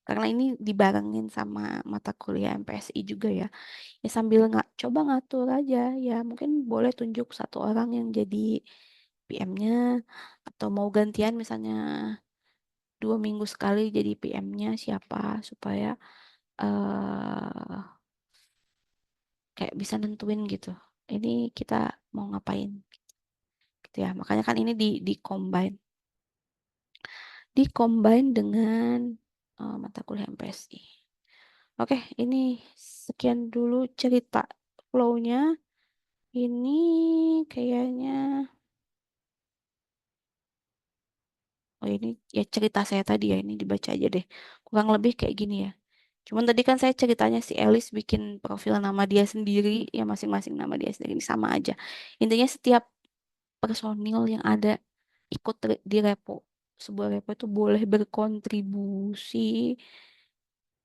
karena ini dibarengin sama mata kuliah MPSI juga ya. Ya sambil nggak coba ngatur aja ya mungkin boleh tunjuk satu orang yang jadi PM-nya atau mau gantian misalnya 2 minggu sekali jadi PM-nya siapa supaya eh kayak bisa nentuin gitu. Ini kita mau ngapain gitu ya. Makanya kan ini di combine dengan mata kuliah MPSI. Oke, ini sekian dulu cerita flow-nya. Ini kayaknya, oh ini ya cerita saya tadi ya, ini dibaca aja deh. Kurang lebih kayak gini ya. Cuman tadi kan saya ceritanya si Elis bikin profil nama dia sendiri, ya masing-masing nama dia sendiri ini sama aja. Intinya setiap personil yang ada ikut di repo, sebuah repo itu boleh berkontribusi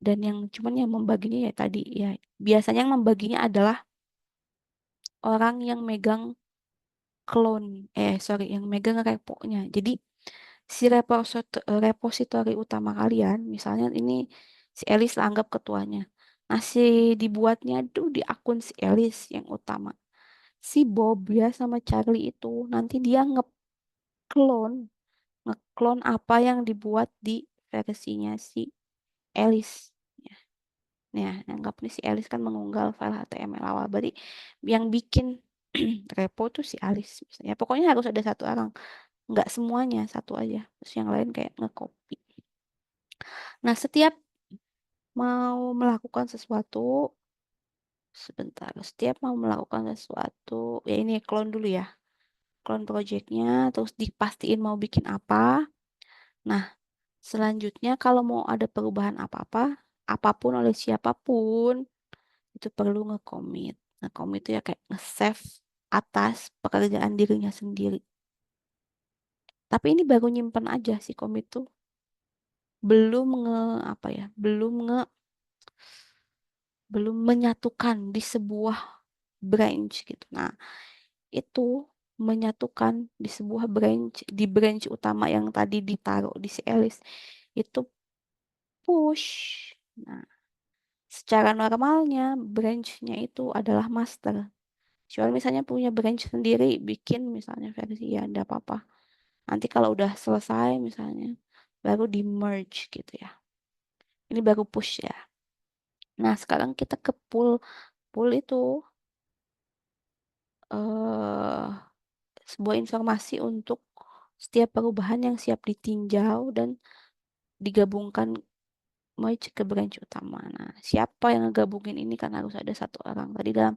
dan yang cuman yang membaginya ya tadi ya biasanya yang membaginya adalah orang yang megang clone sorry yang megang reponya. Jadi si repositori utama kalian, misalnya ini si Elis lah anggap ketuanya. Nah, si dibuatnya tuh di akun si Elis yang utama. Si Bob ya sama Charlie itu nanti dia ngeklon, ngeklon apa yang dibuat di versinya si Elis. Ya, nah, anggap nih si Elis kan mengunggah file HTML awal. Berarti yang bikin repo tuh si Alice misalnya. Pokoknya harus ada satu orang, nggak semuanya satu aja. Terus yang lain kayak ngecopy. Nah, setiap mau melakukan sesuatu, sebentar, setiap mau melakukan sesuatu, ya ini clone dulu ya, clone projectnya, terus dipastiin mau bikin apa. Nah, selanjutnya kalau mau ada perubahan apa-apa, apapun oleh siapapun, itu perlu nge-commit. Nge-commit itu ya kayak nge-save atas pekerjaan dirinya sendiri. Tapi ini baru nyimpen aja si commit tuh, belum apa ya, belum menyatukan di sebuah branch gitu. Nah, itu menyatukan di sebuah branch, di branch utama yang tadi ditaruh di si Alice itu push. Nah, secara normalnya branchnya itu adalah master. Kecuali misalnya punya branch sendiri, bikin misalnya versi ya ada apa-apa. Nanti kalau udah selesai misalnya, baru di merge gitu ya. Ini baru push ya. Nah, sekarang kita ke pull. Pull itu eh sebuah informasi untuk setiap perubahan yang siap ditinjau dan digabungkan merge ke branch utama. Nah, siapa yang ngegabungin ini kan harus ada satu orang. Tadi dalam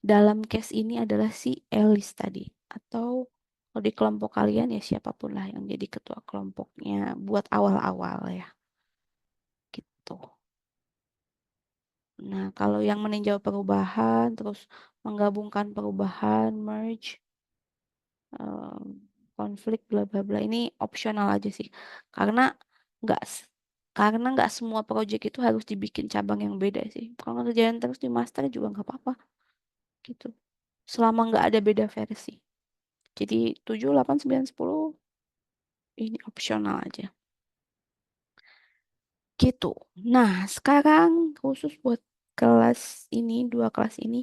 dalam case ini adalah si Elis tadi. Atau kalau di kelompok kalian ya siapapun lah yang jadi ketua kelompoknya buat awal-awal ya. Gitu. Nah, kalau yang meninjau perubahan, terus menggabungkan perubahan, merge, em, konflik bla bla bla ini opsional aja sih karena nggak s- karena nggak semua project itu harus dibikin cabang yang beda sih kalau ngerjain terus di master juga nggak apa-apa gitu selama nggak ada beda versi jadi 7 8 9 10 ini opsional aja gitu nah sekarang khusus buat kelas ini dua kelas ini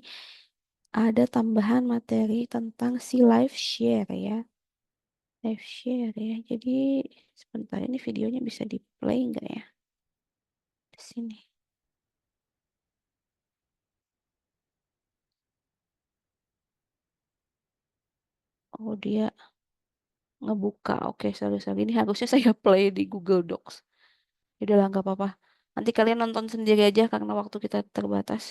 ada tambahan materi tentang si live share ya live share ya. Jadi sebentar ini videonya bisa di play nggak ya? Di sini. Oh dia ngebuka. Oke, sorry sorry. Ini harusnya saya play di Google Docs. Ya udahlah nggak apa-apa. Nanti kalian nonton sendiri aja karena waktu kita terbatas.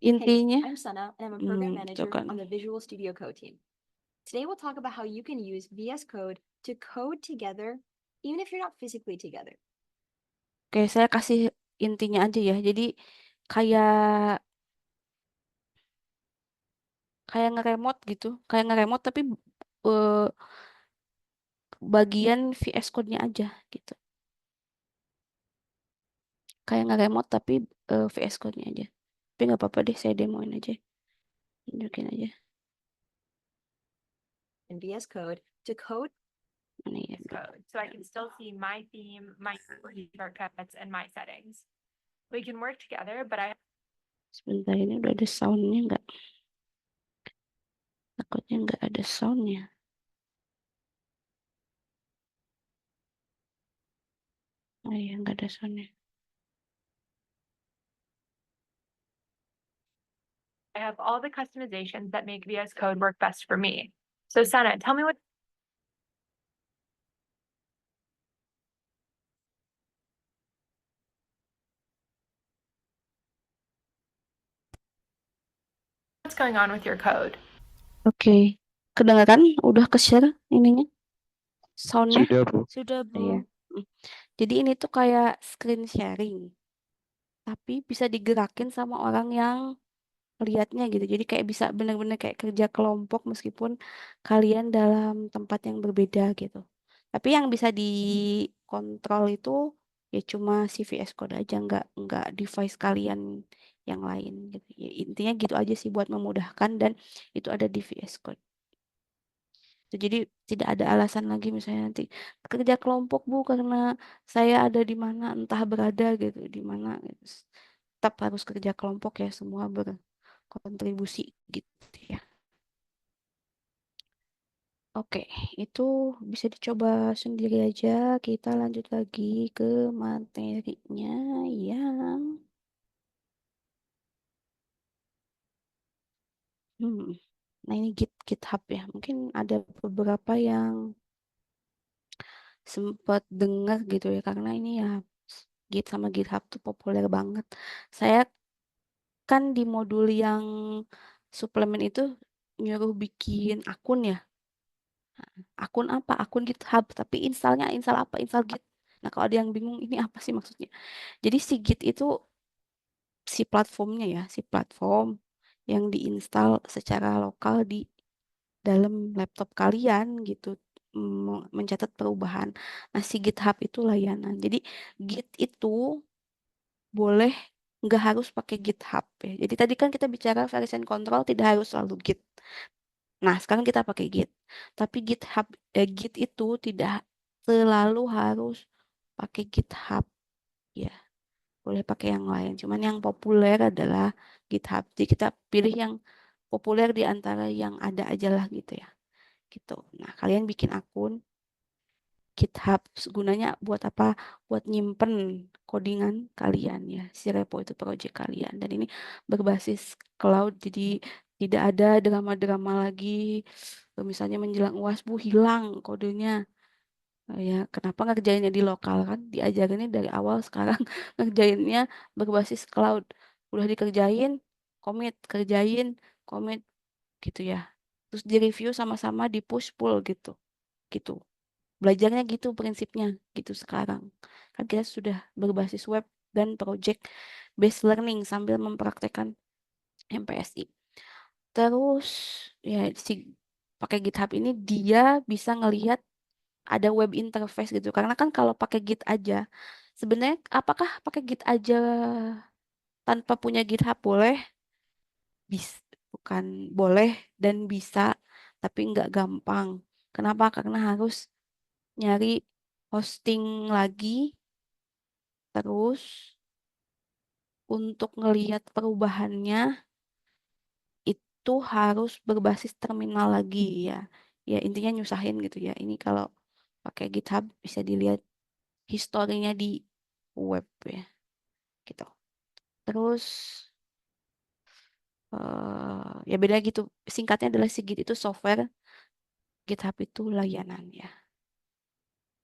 Intinya, I'm Sana, and I'm a program itu manager kan. on the Visual Studio Code team. Today, we'll talk about how you can use VS Code to code together, even if you're not physically together. Oke, saya kasih intinya aja ya. Jadi kayak kayak nge-remote gitu, kayak nge-remote tapi eh, bagian VS Code-nya aja gitu. Kayak nge-remote tapi VS Code-nya aja. Tapi nggak apa-apa deh, saya demoin aja, tunjukin aja. In VS Code to code Mana ya? Code, so I can still see my theme, my shortcuts, and my settings. We can work together, but I Sebentar, ini udah ada soundnya nggak? Takutnya nggak ada soundnya. Oh iya, nggak ada soundnya. have all the customizations that make VS Code work best for me. So Sana, tell me what's going on with your code. Oke, kedengaran? Udah ke-share ininya? Soundnya? Sudah, Bu. Sudah, Bu. Iya. Jadi ini tuh kayak screen sharing, tapi bisa digerakin sama orang yang lihatnya gitu. Jadi kayak bisa bener-bener kayak kerja kelompok meskipun kalian dalam tempat yang berbeda gitu. Tapi yang bisa dikontrol itu ya cuma si VS Code aja, nggak device kalian yang lain gitu. Ya, intinya gitu aja sih buat memudahkan dan itu ada di VS Code. Jadi tidak ada alasan lagi misalnya nanti kerja kelompok Bu karena saya ada di mana entah berada gitu di mana gitu. Tetap harus kerja kelompok ya semua berkontribusi gitu ya. Oke, itu bisa dicoba sendiri aja. Kita lanjut lagi ke materinya yang hmm, nah ini GitHub ya. Mungkin ada beberapa yang sempat dengar gitu ya karena ini ya Git sama GitHub tuh populer banget. Saya kan di modul yang suplemen itu nyuruh bikin akun ya. Akun apa? Akun GitHub. Tapi installnya install apa? Install Git. Nah kalau ada yang bingung ini apa sih maksudnya? Jadi si Git itu si platformnya ya, si platform yang diinstal secara lokal di dalam laptop kalian gitu mencatat perubahan. Nah si GitHub itu layanan. Jadi Git itu boleh nggak harus pakai GitHub ya. Jadi tadi kan kita bicara version control tidak harus selalu Git. Nah, sekarang kita pakai Git. Tapi Git itu tidak selalu harus pakai GitHub ya. Boleh pakai yang lain. Cuman yang populer adalah GitHub. Jadi kita pilih yang populer di antara yang ada aja lah gitu ya. Gitu. Nah, kalian bikin akun GitHub gunanya buat apa? Buat nyimpen codingan kalian ya. Si repo itu project kalian. Dan ini berbasis cloud, jadi tidak ada drama-drama lagi. Misalnya menjelang UAS, Bu, hilang kodenya. Ya, kenapa ngerjainnya di lokal kan? Diajarinnya dari awal, sekarang ngerjainnya berbasis cloud. Udah dikerjain, kerjain, commit gitu ya. Terus di-review sama-sama di push pull gitu. Gitu. Belajarnya gitu prinsipnya gitu sekarang. Kan kita sudah berbasis web dan project based learning sambil mempraktekkan MPSI. Terus ya si pakai GitHub ini dia bisa ngelihat ada web interface gitu. Karena kan kalau pakai Git aja, sebenarnya apakah pakai Git aja tanpa punya GitHub boleh? Bisa, bukan boleh dan bisa, tapi nggak gampang. Kenapa? Karena harus nyari hosting lagi, terus untuk ngelihat perubahannya itu harus berbasis terminal lagi ya. Ya intinya nyusahin gitu ya. Ini kalau pakai GitHub bisa dilihat historinya di web ya gitu. Terus ya beda gitu. Singkatnya adalah si Git itu software, GitHub itu layanan ya.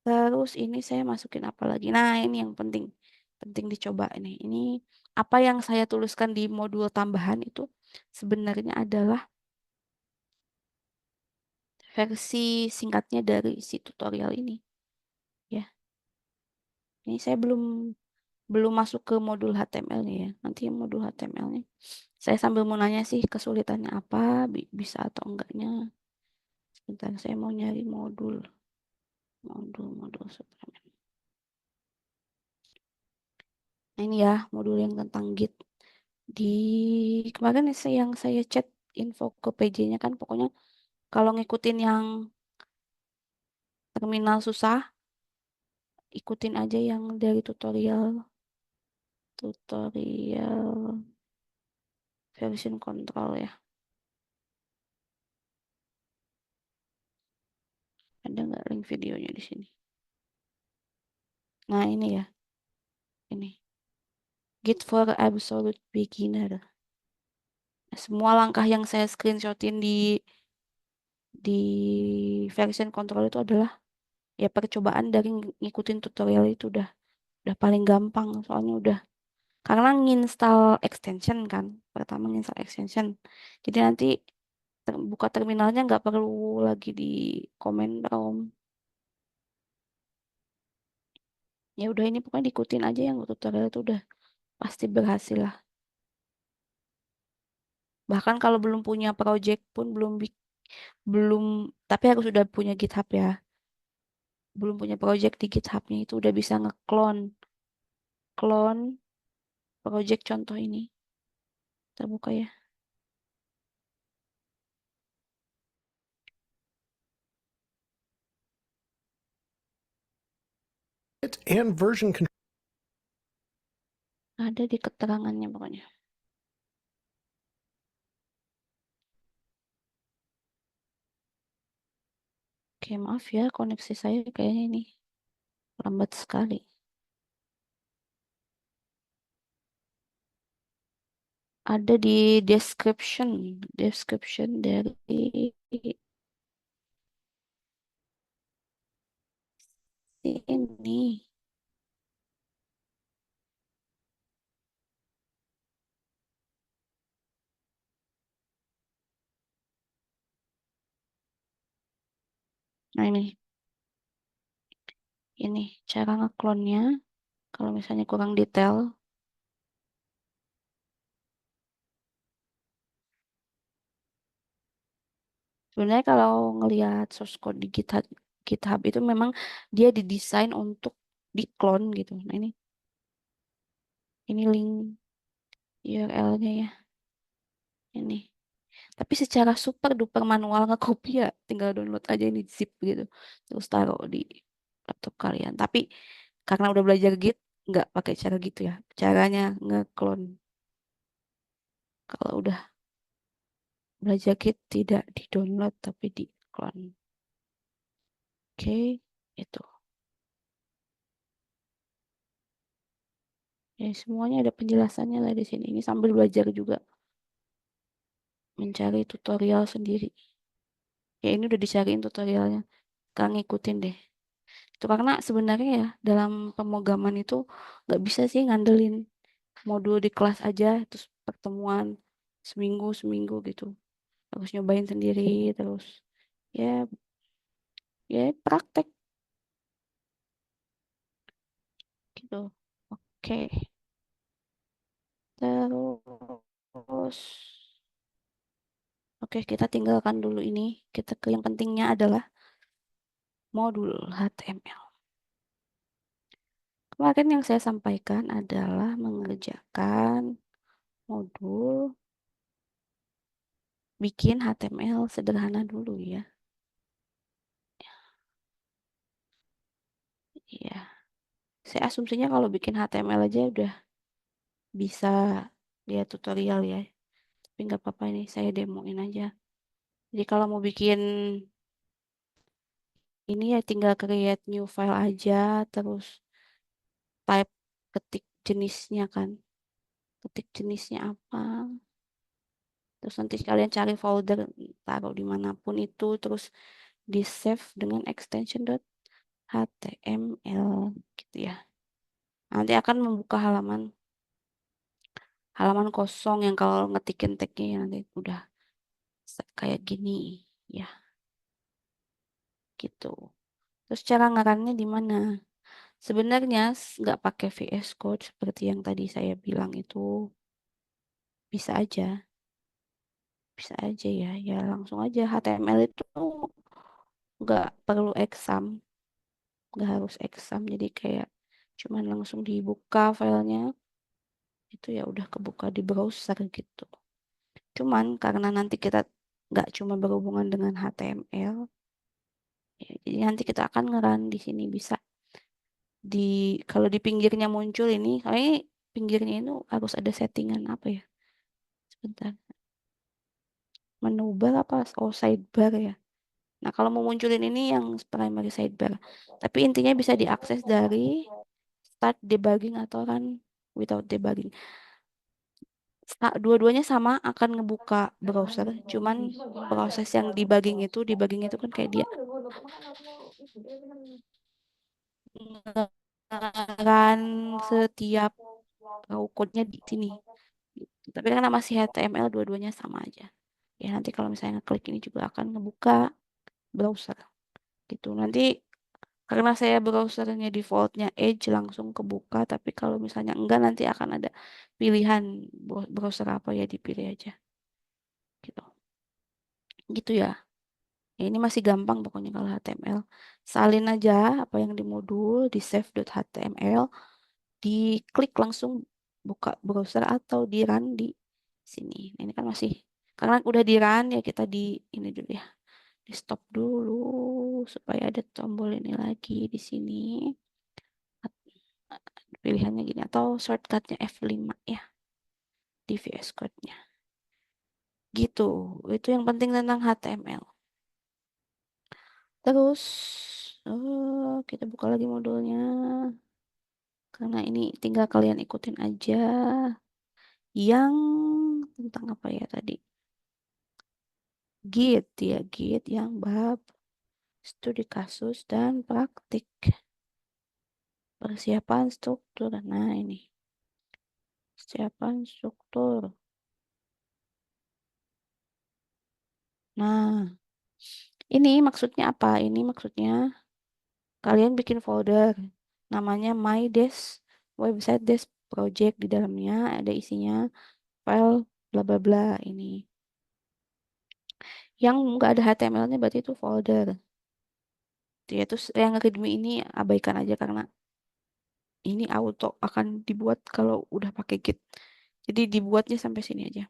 Terus ini saya masukin apa lagi? Nah, ini yang penting. penting dicoba nih. Ini apa yang saya tuliskan di modul tambahan itu sebenarnya adalah versi singkatnya dari si tutorial ini. Ya, ini saya belum masuk ke modul HTML-nya ya. Nanti modul HTML-nya saya sambil mau nanya sih kesulitannya apa, bisa atau enggaknya. Sebentar, saya mau nyari modul Superman. Nah, ini ya modul yang tentang Git. Di kemarin yang saya chat info ke PJ-nya kan pokoknya kalau ngikutin yang terminal susah, ikutin aja yang dari tutorial version control ya. Ada nggak link videonya di sini? Nah ini ya, ini Git for Absolute Beginner. Nah, semua langkah yang saya screenshotin di version control itu adalah ya percobaan dari ngikutin tutorial itu udah paling gampang soalnya udah karena nginstal extension kan pertama nginstal extension jadi nanti buka terminalnya nggak perlu lagi di command prompt ya udah ini pokoknya diikutin aja yang tutorial itu udah pasti berhasil lah bahkan kalau belum punya project pun belum tapi harus sudah punya GitHub ya belum punya project di GitHub-nya itu udah bisa clone project contoh ini kita buka ya and version control. ada di keterangannya pokoknya oke maaf ya koneksi saya kayaknya ini lambat sekali ada di description dari ini nah ini cara ngeklonnya kalau misalnya kurang detail sebenarnya kalau ngelihat source code di GitHub itu memang dia didesain untuk diklon gitu nah ini link URL-nya ya ini tapi secara super duper manual nge-copy ya tinggal download aja ini zip gitu terus taruh di laptop kalian tapi karena udah belajar Git nggak pakai cara gitu ya caranya ngeklon kalau udah belajar Git tidak di download tapi di klon oke itu ya semuanya ada penjelasannya lah di sini ini sambil belajar juga mencari tutorial sendiri ya ini udah dicariin tutorialnya sekarang ngikutin deh itu karena sebenarnya ya dalam pemrograman itu nggak bisa sih ngandelin modul di kelas aja terus pertemuan seminggu seminggu gitu harus nyobain sendiri terus ya praktek gitu oke terus oke kita tinggalkan dulu ini kita ke yang pentingnya adalah modul HTML kemarin yang saya sampaikan adalah mengerjakan modul bikin HTML sederhana dulu ya iya saya asumsinya kalau bikin HTML aja udah bisa lihat tutorial ya tapi nggak apa-apa ini saya demoin aja jadi kalau mau bikin ini ya tinggal create new file aja terus type ketik jenisnya kan ketik jenisnya apa terus nanti kalian cari folder taruh dimanapun itu terus di save dengan extension .html gitu ya nanti akan membuka halaman kosong yang kalau ngetikin tagnya ya nanti udah kayak gini ya gitu. Terus cara ngarannya di mana? Sebenarnya nggak pakai VS Code seperti yang tadi saya bilang itu bisa aja, ya, ya langsung aja HTML itu nggak perlu exam, nggak harus exam. Jadi kayak cuman langsung dibuka filenya itu ya udah kebuka di browser gitu. Cuman karena nanti kita nggak cuma berhubungan dengan HTML, ya, jadi nanti kita akan ngeran di sini bisa di kalau di pinggirnya muncul ini, kalau ini pinggirnya itu harus ada settingan apa ya? Sebentar, menu bar apa? Oh sidebar ya. Nah kalau mau munculin ini yang primary sidebar, tapi intinya bisa diakses dari start debugging atau run without debugging. Dua-duanya sama akan ngebuka browser, cuman proses yang debugging itu kan kayak dia ngeran setiap code-nya di sini. Tapi karena masih HTML dua-duanya sama aja. Ya nanti kalau misalnya ngeklik ini juga akan ngebuka browser gitu. Nanti karena saya browsernya defaultnya Edge langsung kebuka, tapi kalau misalnya enggak nanti akan ada pilihan browser apa ya dipilih aja gitu. Gitu ya. Ya, ini masih gampang pokoknya kalau HTML. Salin aja apa yang di modul di save.html, diklik langsung buka browser atau di run di sini. Nah, ini kan masih karena udah di run ya kita di ini dulu ya. Di stop dulu supaya ada tombol ini lagi di sini. Pilihannya gini atau shortcutnya F5 ya di VS Code-nya. Gitu. Itu yang penting tentang HTML. Terus kita buka lagi modulnya. Karena ini tinggal kalian ikutin aja yang tentang apa ya tadi? Git ya, Git yang bab studi kasus dan praktik. Persiapan struktur. Nah, ini. Persiapan struktur. Nah, ini maksudnya apa? Ini maksudnya kalian bikin folder namanya My Desk Website Desk Project, di dalamnya ada isinya file bla bla bla ini. Yang nggak ada HTML-nya berarti itu folder. Ya, terus yang readme ini abaikan aja karena ini auto akan dibuat kalau udah pakai Git. Jadi dibuatnya sampai sini aja.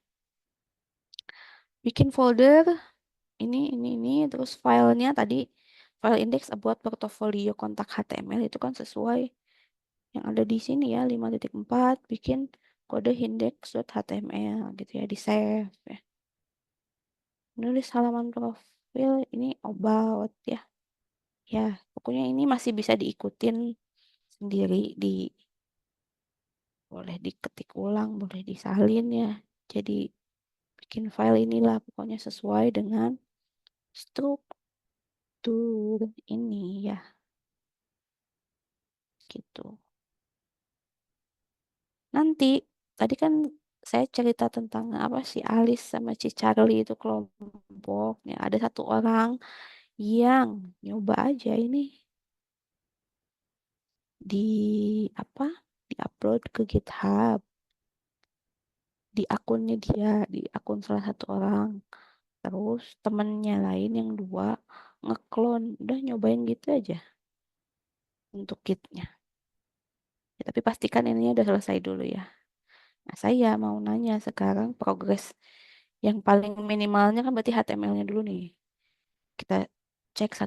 Bikin folder ini terus filenya tadi file index buat portofolio kontak HTML itu kan sesuai yang ada di sini ya 5.4, bikin kode index.html gitu ya, di save ya. Nulis halaman profil ini about ya. Ya, pokoknya ini masih bisa diikutin sendiri, boleh diketik ulang, boleh disalin ya. Jadi bikin file inilah pokoknya sesuai dengan struktur ini ya. Gitu. Nanti tadi kan saya cerita tentang apa sih Alice sama si Charlie itu kelompoknya. Ada satu orang yang nyoba aja ini di apa? Diupload ke GitHub di akunnya dia, di akun salah satu orang. Terus temennya lain yang dua ngeklon, udah nyobain gitu aja untuk Gitnya. Ya, tapi pastikan ininya udah selesai dulu ya. Nah, saya mau nanya sekarang progres yang paling minimalnya kan berarti HTML-nya dulu nih. Kita cek satu